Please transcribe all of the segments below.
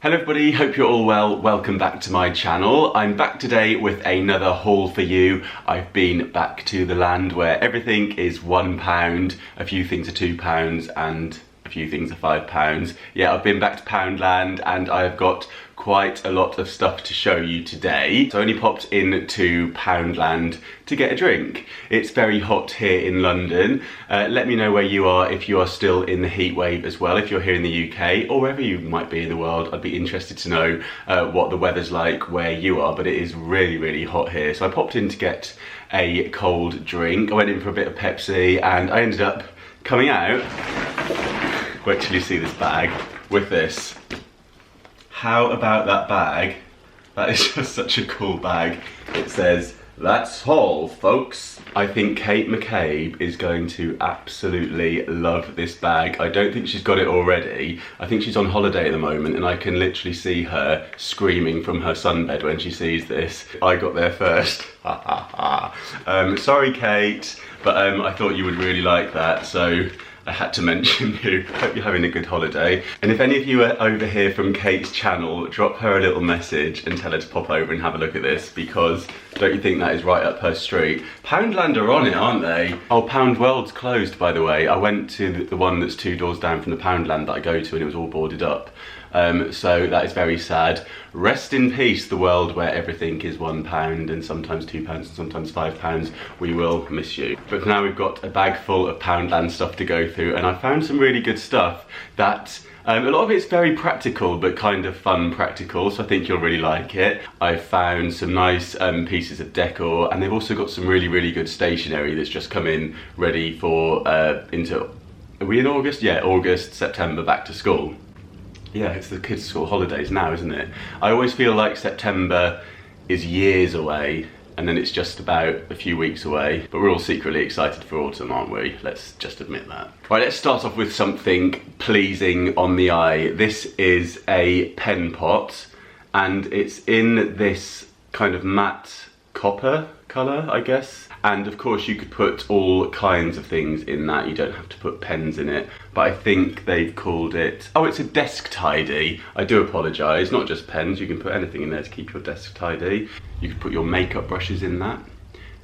Hello everybody, hope you're all well. Welcome back to my channel. I'm back today with another haul for you. I've been back to the land where everything is £1, a few things are £2 and a few things are £5. Yeah, I've been back to Poundland and I've got quite a lot of stuff to show you today. So I only popped into Poundland to get a drink. It's very hot here in London. Let me know where you are if you are still in the heat wave as well. If you're here in the UK or wherever you might be in the world, I'd be interested to know what the weather's like where you are, but it is really, really hot here. So I popped in to get a cold drink. I went in for a bit of Pepsi and I ended up coming out. Wait till you see this bag with this. How about that bag? That is just such a cool bag. It says, "That's haul, folks." I think Kate McCabe is going to absolutely love this bag. I don't think she's got it already. I think she's on holiday at the moment and I can literally see her screaming from her sunbed when she sees this. I got there first. Sorry, Kate, but I thought you would really like that, so I had to mention you. Hope you're having a good holiday. And if any of you are over here from Kate's channel, drop her a little message and tell her to pop over and have a look at this, because don't you think that is right up her street? Poundland are on it, aren't they? Oh, Pound World's closed, by the way. I went to the one that's 2 doors down from the Poundland that I go to and it was all boarded up. So that is very sad. Rest in peace, the world where everything is £1 and sometimes £2 and sometimes £5. We will miss you. But for now we've got a bag full of Poundland stuff to go through and I found some really good stuff that a lot of it's very practical but kind of fun practical, so I think you'll really like it. I found some nice pieces of decor and they've also got some really, really good stationery that's just come in ready for are we in August? Yeah, August, September, back to school. Yeah, it's the kids' school holidays now, isn't it? I always feel like September is years away and then it's just about a few weeks away, but we're all secretly excited for autumn, aren't we? Let's just admit that. Right, let's start off with something pleasing on the eye. This is a pen pot and it's in this kind of matte copper colour, I guess. And of course you could put all kinds of things in that, you don't have to put pens in it. But I think they've called it, oh, it's a desk tidy. I do apologise, not just pens, you can put anything in there to keep your desk tidy. You could put your makeup brushes in that.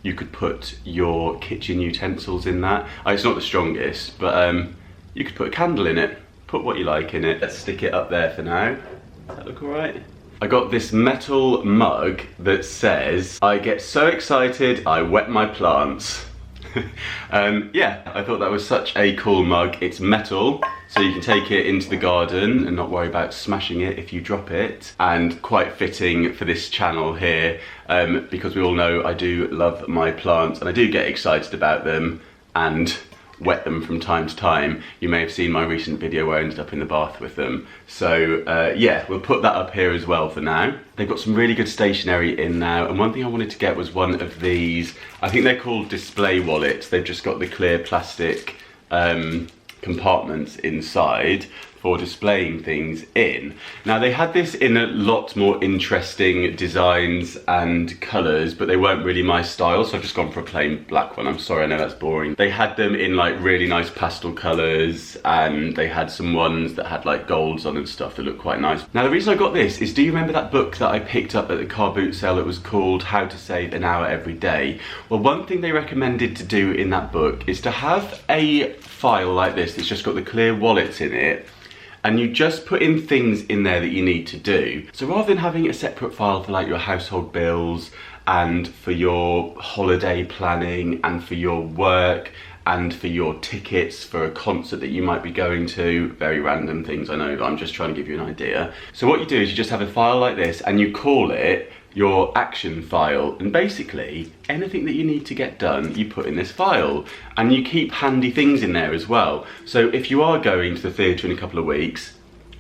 You could put your kitchen utensils in that. Oh, it's not the strongest, but you could put a candle in it. Put what you like in it. Let's stick it up there for now. Does that look all right? I got this metal mug that says, "I get so excited, I wet my plants." Yeah, I thought that was such a cool mug. It's metal, so you can take it into the garden and not worry about smashing it if you drop it. And quite fitting for this channel here, because we all know I do love my plants and I do get excited about them and wet them from time to time. You may have seen my recent video where I ended up in the bath with them. So yeah, we'll put that up here as well for now. They've got some really good stationery in now, and one thing I wanted to get was one of these, I think they're called display wallets. They've just got the clear plastic compartments inside for displaying things in. Now they had this in a lot more interesting designs and colours, but they weren't really my style, so I've just gone for a plain black one. I'm sorry, I know that's boring. They had them in like really nice pastel colours and they had some ones that had like golds on and stuff that looked quite nice. Now the reason I got this is, do you remember that book that I picked up at the car boot sale that was called How to Save an Hour Every Day? Well, one thing they recommended to do in that book is to have a file like this that's just got the clear wallets in it, and you just put in things in there that you need to do. So rather than having a separate file for like your household bills and for your holiday planning and for your work and for your tickets for a concert that you might be going to, very random things I know, but I'm just trying to give you an idea. So what you do is you just have a file like this and you call it your action file, and basically anything that you need to get done you put in this file, and you keep handy things in there as well. So if you are going to the theatre in a couple of weeks,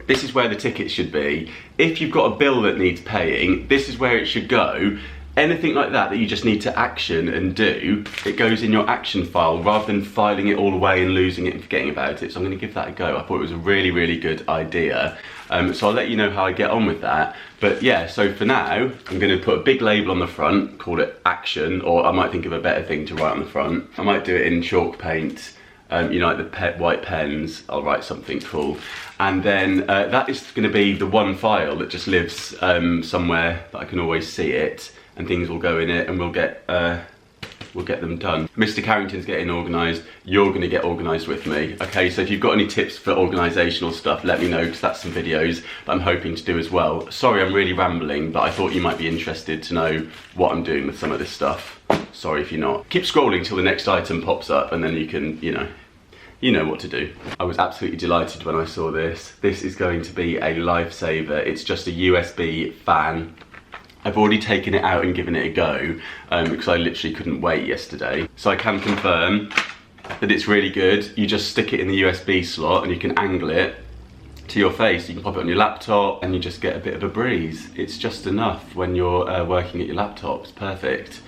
this is where the tickets should be. If you've got a bill that needs paying, this is where it should go. Anything like that that you just need to action and do, it goes in your action file rather than filing it all away and losing it and forgetting about it. So I'm going to give that a go. I thought it was a really, really good idea. So I'll let you know how I get on with that. But yeah, so for now, I'm going to put a big label on the front, call it action, or I might think of a better thing to write on the front. I might do it in chalk paint You know, like the white pens, I'll write something cool. And then that is going to be the one file that just lives somewhere that I can always see it, and things will go in it, and we'll get them done. Mr. Carrington's getting organised, you're going to get organised with me. Okay, so if you've got any tips for organisational stuff, let me know, because that's some videos that I'm hoping to do as well. Sorry, I'm really rambling, but I thought you might be interested to know what I'm doing with some of this stuff. Sorry if you're not. Keep scrolling till the next item pops up, and then you can, you know what to do. I was absolutely delighted when I saw this. This is going to be a lifesaver. It's just a USB fan. I've already taken it out and given it a go because I literally couldn't wait yesterday. So I can confirm that it's really good. You just stick it in the USB slot and you can angle it to your face. You can pop it on your laptop and you just get a bit of a breeze. It's just enough when you're working at your laptop. It's perfect.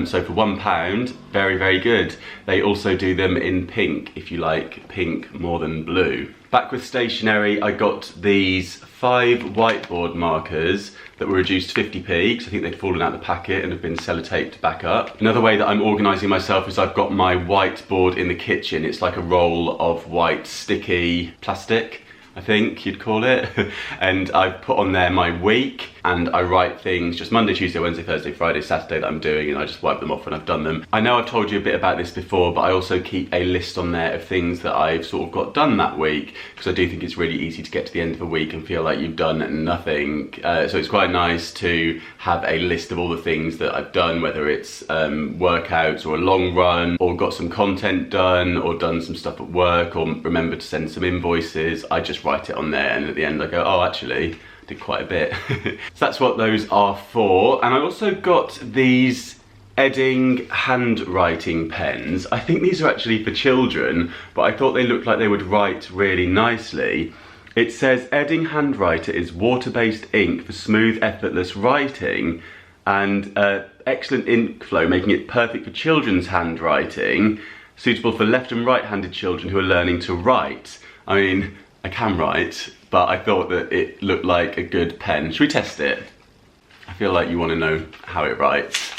So for £1, very, very good. They also do them in pink, if you like pink more than blue. Back with stationery, I got these 5 whiteboard markers that were reduced to 50p, because I think they'd fallen out the packet and have been sellotaped back up. Another way that I'm organising myself is I've got my whiteboard in the kitchen. It's like a roll of white sticky plastic, I think you'd call it. And I've put on there my week, and I write things just Monday, Tuesday, Wednesday, Thursday, Friday, Saturday that I'm doing, and I just wipe them off when I've done them. I know I've told you a bit about this before, but I also keep a list on there of things that I've sort of got done that week, because I do think it's really easy to get to the end of a week and feel like you've done nothing. So it's quite nice to have a list of all the things that I've done, whether it's workouts or a long run, or got some content done, or done some stuff at work, or remember to send some invoices. I just write it on there, and at the end I go, oh, actually, did quite a bit. So that's what those are for. And I also got these Edding handwriting pens. I think these are actually for children, but I thought they looked like they would write really nicely. It says Edding Handwriter is water-based ink for smooth, effortless writing, and excellent ink flow, making it perfect for children's handwriting, suitable for left and right-handed children who are learning to write. I mean, I can write, but I thought that it looked like a good pen. Should we test it? I feel like you want to know how it writes,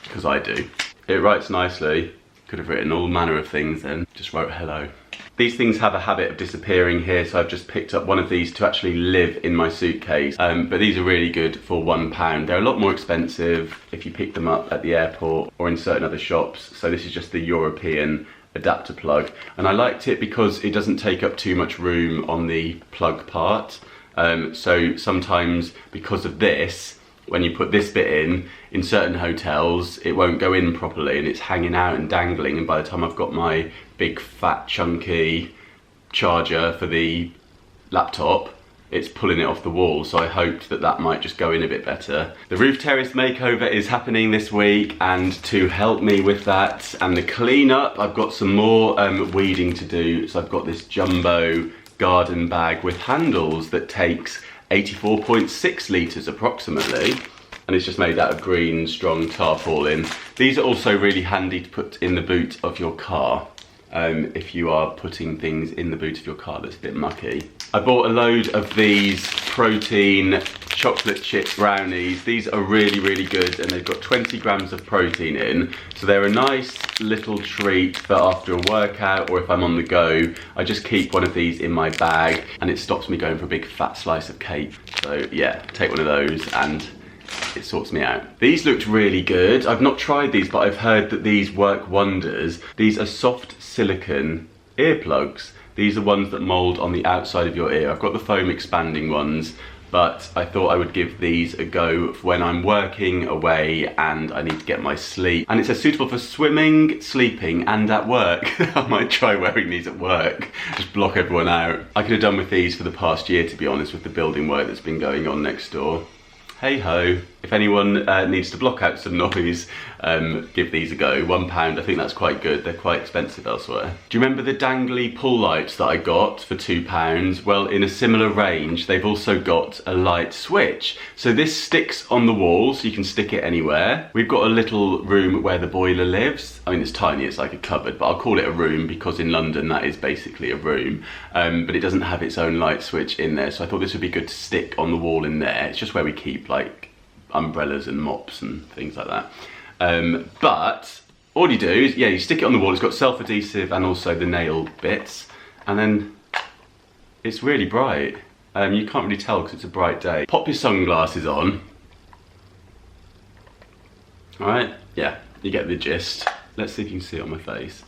because I do. It writes nicely. Could have written all manner of things then. Just wrote hello. These things have a habit of disappearing here, so I've just picked up one of these to actually live in my suitcase. But these are really good for £1. They're a lot more expensive if you pick them up at the airport or in certain other shops. So this is just the European adapter plug, and I liked it because it doesn't take up too much room on the plug part. So sometimes because of this, when you put this bit in certain hotels, it won't go in properly and it's hanging out and dangling, and by the time I've got my big fat chunky charger for the laptop, it's pulling it off the wall. So I hoped that that might just go in a bit better. The roof terrace makeover is happening this week, and to help me with that and the cleanup, I've got some more weeding to do. So I've got this jumbo garden bag with handles that takes 84.6 litres approximately, and it's just made out of green strong tarpaulin. These are also really handy to put in the boot of your car. If you are putting things in the boot of your car that's a bit mucky. I bought a load of these protein chocolate chip brownies. These are really, really good, and they've got 20 grams of protein in. So they're a nice little treat for after a workout, or if I'm on the go. I just keep one of these in my bag, and it stops me going for a big fat slice of cake. So yeah, take one of those and it sorts me out. These looked really good. I've not tried these, but I've heard that these work wonders. These are soft silicone earplugs. These are ones that mould on the outside of your ear. I've got the foam expanding ones, but I thought I would give these a go for when I'm working away and I need to get my sleep. And it says suitable for swimming, sleeping, and at work. I might try wearing these at work, just block everyone out. I could have done with these for the past year, to be honest, with the building work that's been going on next door. Hey ho, if anyone needs to block out some noise, give these a go. £1, I think that's quite good. They're quite expensive elsewhere. Do you remember the dangly pull lights that I got for £2? Well, in a similar range, they've also got a light switch. So this sticks on the wall, so you can stick it anywhere. We've got a little room where the boiler lives. I mean, it's tiny, it's like a cupboard, but I'll call it a room because in London that is basically a room. But it doesn't have its own light switch in there, so I thought this would be good to stick on the wall in there. It's just where we keep like umbrellas and mops and things like that. But all you do is, yeah, you stick it on the wall. It's got self-adhesive and also the nail bits. And then it's really bright. You can't really tell because it's a bright day. Pop your sunglasses on. All right, yeah, you get the gist. Let's see if you can see it on my face.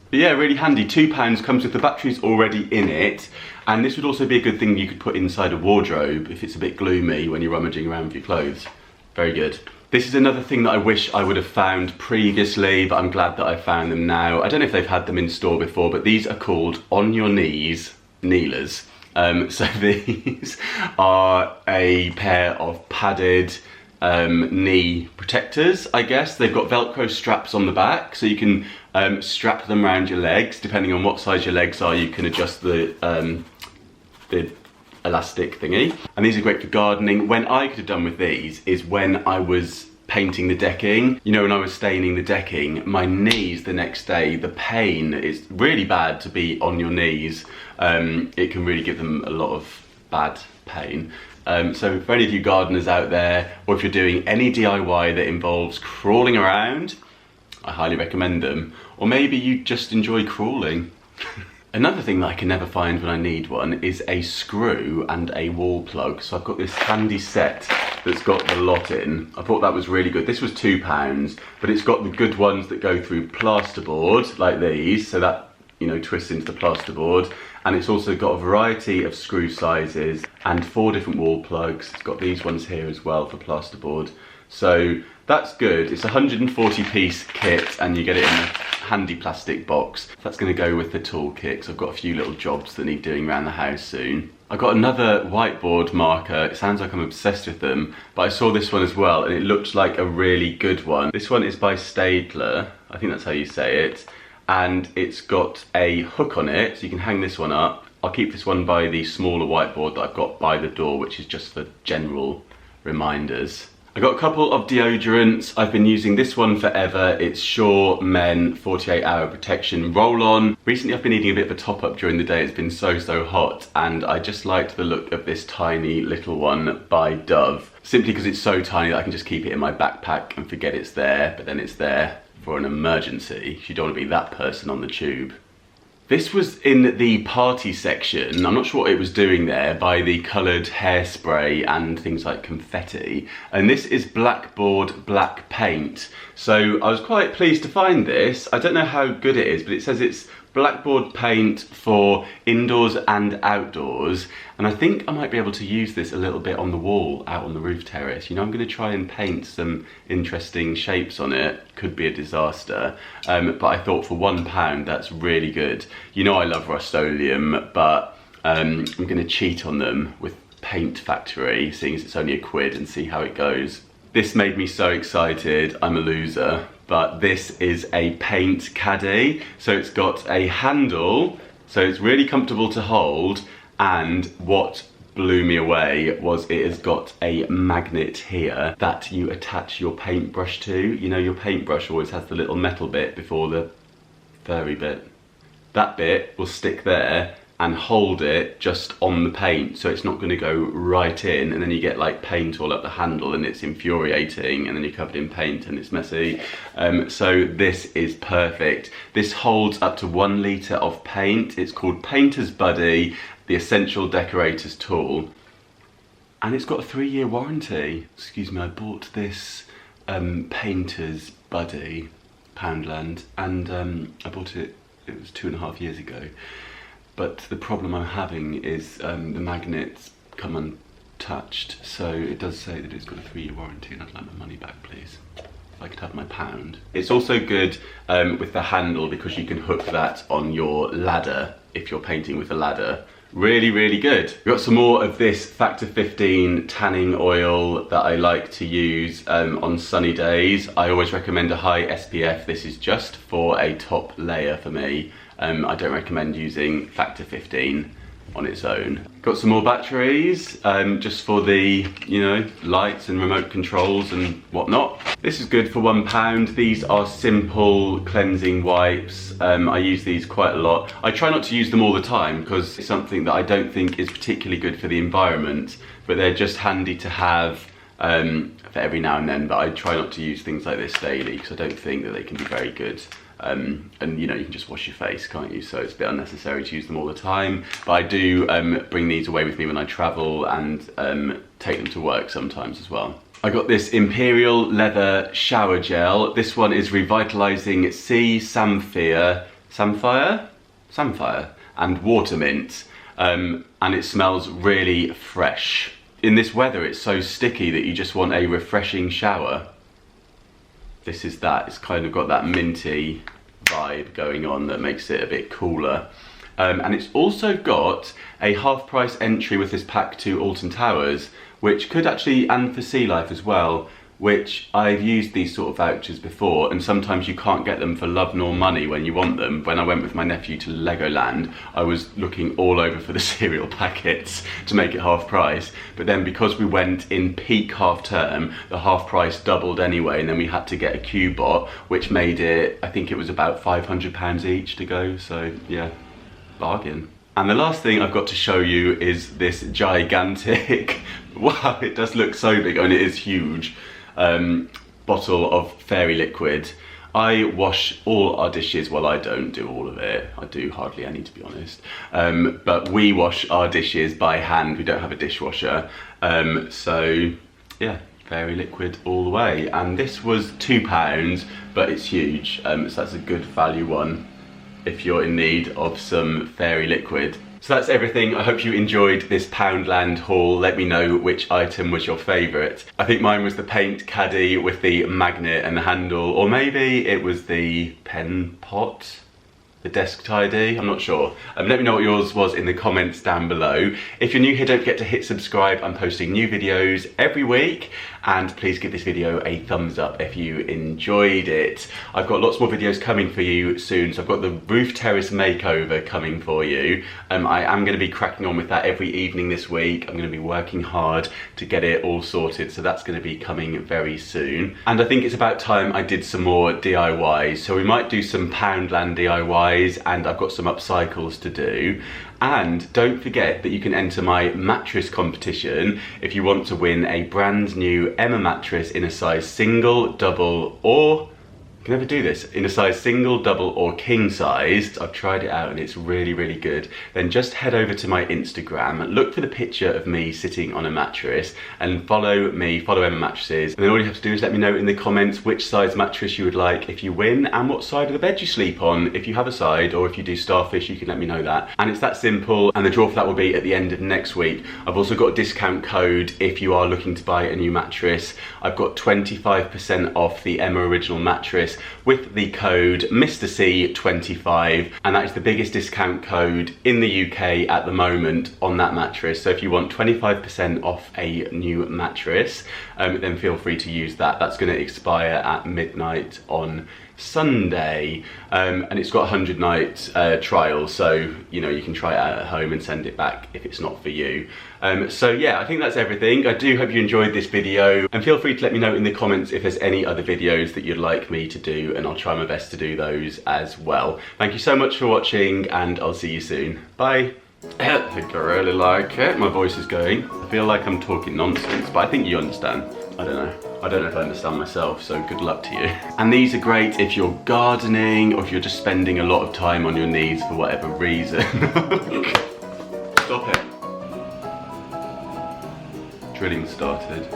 But yeah, really handy. £2, comes with the batteries already in it. And this would also be a good thing you could put inside a wardrobe if it's a bit gloomy when you're rummaging around with your clothes. Very good. This is another thing that I wish I would have found previously, but I'm glad that I found them now. I don't know if they've had them in store before, but these are called On Your Knees kneelers. So these are a pair of padded knee protectors, I guess. They've got Velcro straps on the back, so you can strap them around your legs. Depending on what size your legs are, you can adjust the elastic thingy. And these are great for gardening. When I could have done with these is when I was painting the decking. You know, when I was staining the decking, my knees the next day, the pain is really bad to be on your knees. It can really give them a lot of bad pain. So for any of you gardeners out there, or if you're doing any DIY that involves crawling around, I highly recommend them. Or maybe you just enjoy crawling. Another thing that I can never find when I need one is a screw and a wall plug. So I've got this handy set that's got the lot in. I thought that was really good. This was £2, but it's got the good ones that go through plasterboard, like these, so that, you know, twists into the plasterboard. And it's also got a variety of screw sizes and 4 different wall plugs. It's got these ones here as well for plasterboard. So that's good. It's a 140-piece kit and you get it in a handy plastic box. That's going to go with the toolkit because I've got a few little jobs that need doing around the house soon. I got another whiteboard marker. It sounds like I'm obsessed with them, but I saw this one as well and it looked like a really good one. This one is by Staedtler. I think that's how you say it. And it's got a hook on it, so you can hang this one up. I'll keep this one by the smaller whiteboard that I've got by the door, which is just for general reminders. I got a couple of deodorants. I've been using this one forever. It's Sure Men 48-hour protection roll-on. Recently I've been needing a bit of a top-up during the day. It's been so hot, and I just liked the look of this tiny little one by Dove. Simply because it's so tiny that I can just keep it in my backpack and forget it's there, but then it's there for an emergency. You don't want to be that person on the tube. This was in the party section. I'm not sure what it was doing there, by the coloured hairspray and things like confetti. And this is Blackboard black paint. So I was quite pleased to find this. I don't know how good it is, but it says it's Blackboard paint for indoors and outdoors. And I think I might be able to use this a little bit on the wall out on the roof terrace. You know, I'm going to try and paint some interesting shapes on it. Could be a disaster. But I thought for £1, that's really good. You know I love Rust-Oleum, but I'm going to cheat on them with Paint Factory, seeing as it's only a £1, and see how it goes. This made me so excited. I'm a loser. But this is a paint caddy. So it's got a handle, so it's really comfortable to hold. And what blew me away was it has got a magnet here that you attach your paintbrush to. You know, your paintbrush always has the little metal bit before the furry bit. That bit will stick there and hold it just on the paint, so it's not going to go right in, and then you get like paint all up the handle and it's infuriating, and then you're covered in paint and it's messy. So this is perfect. This holds up to 1 litre of paint. It's called Painter's Buddy, the essential decorator's tool, and it's got a 3-year warranty. Excuse me, I bought this Painter's Buddy, Poundland, and I bought it, it was 2.5 years ago. But the problem I'm having is the magnets come untouched, so it does say that it's got a 3-year warranty, and I'd like my money back, please. If I could have my pound. It's also good with the handle because you can hook that on your ladder if you're painting with a ladder. Really good. We've got some more of this Factor 15 tanning oil that I like to use on sunny days. I always recommend a high SPF. This is just for a top layer for me. I don't recommend using Factor 15 on its own. Got some more batteries, just for the, you know, lights and remote controls and whatnot. This is good for £1. These are simple cleansing wipes. I use these quite a lot. I try not to use them all the time because it's something that I don't think is particularly good for the environment, but they're just handy to have for every now and then, but I try not to use things like this daily because I don't think that they can be very good. And you know, you can just wash your face, can't you? So it's a bit unnecessary to use them all the time. But I do bring these away with me when I travel and take them to work sometimes as well. I got this Imperial leather shower gel. This one is revitalizing sea samphire and water mint, and it smells really fresh. In this weather, it's so sticky that you just want a refreshing shower. This is that. It's kind of got that minty vibe going on that makes it a bit cooler. And it's also got a half price entry with this pack to Alton Towers, which could actually, and for Sea Life as well, which I've used these sort of vouchers before, and sometimes you can't get them for love nor money when you want them. When I went with my nephew to Legoland, I was looking all over for the cereal packets to make it half price, but then because we went in peak half term, the half price doubled anyway, and then we had to get a Q-bot, which made it, I think it was about £500 each to go, so yeah, bargain. And the last thing I've got to show you is this gigantic, wow, it does look so big, I mean it is huge, bottle of fairy liquid. I wash all our dishes, well I don't do all of it, I do hardly any to be honest, but we wash our dishes by hand, we don't have a dishwasher, so yeah, fairy liquid all the way. And this was £2, but it's huge, so that's a good value one if you're in need of some fairy liquid. So that's everything. I hope you enjoyed this Poundland haul. Let me know which item was your favourite. I think mine was the paint caddy with the magnet and the handle, or maybe it was the pen pot, the desk tidy, I'm not sure. Let me know what yours was in the comments down below. If you're new here, don't forget to hit subscribe. I'm posting new videos every week, and please give this video a thumbs up if you enjoyed it. I've got lots more videos coming for you soon. So I've got the roof terrace makeover coming for you. I am going to be cracking on with that every evening this week. I'm going to be working hard to get it all sorted, so that's going to be coming very soon. And I think it's about time I did some more DIYs. So we might do some Poundland DIYs, and I've got some upcycles to do. And don't forget that you can enter my mattress competition if you want to win a brand new Emma mattress in a size single, double, or can never do this, in a size single, double, or king size. I've tried it out and it's really, really good. Then just head over to my Instagram, look for the picture of me sitting on a mattress, and follow me, follow Emma Mattresses. And then all you have to do is let me know in the comments which size mattress you would like if you win, and what side of the bed you sleep on. If you have a side, or if you do starfish, you can let me know that. And it's that simple, and the draw for that will be at the end of next week. I've also got a discount code if you are looking to buy a new mattress. I've got 25% off the Emma Original mattress with the code Mr. C25, and that is the biggest discount code in the UK at the moment on that mattress. So if you want 25% off a new mattress, then feel free to use that. That's going to expire at midnight on Sunday, and it's got 100 night trial, so you know you can try it out at home and send it back if it's not for you. So yeah, I think that's everything. I do hope you enjoyed this video, and feel free to let me know in the comments if there's any other videos that you'd like me to do, and I'll try my best to do those as well. Thank you so much for watching, and I'll see you soon. Bye. I think I really like it. My voice is going. I feel like I'm talking nonsense, but I think you understand. I don't know. I don't know if I understand myself, so good luck to you. And these are great if you're gardening, or if you're just spending a lot of time on your knees for whatever reason. Stop it. Drilling started.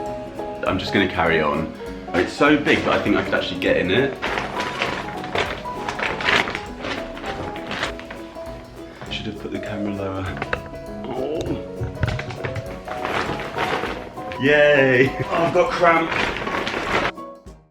I'm just going to carry on. It's so big that I think I could actually get in it. I should have put the camera lower. Oh. Yay! Oh, I've got cramp.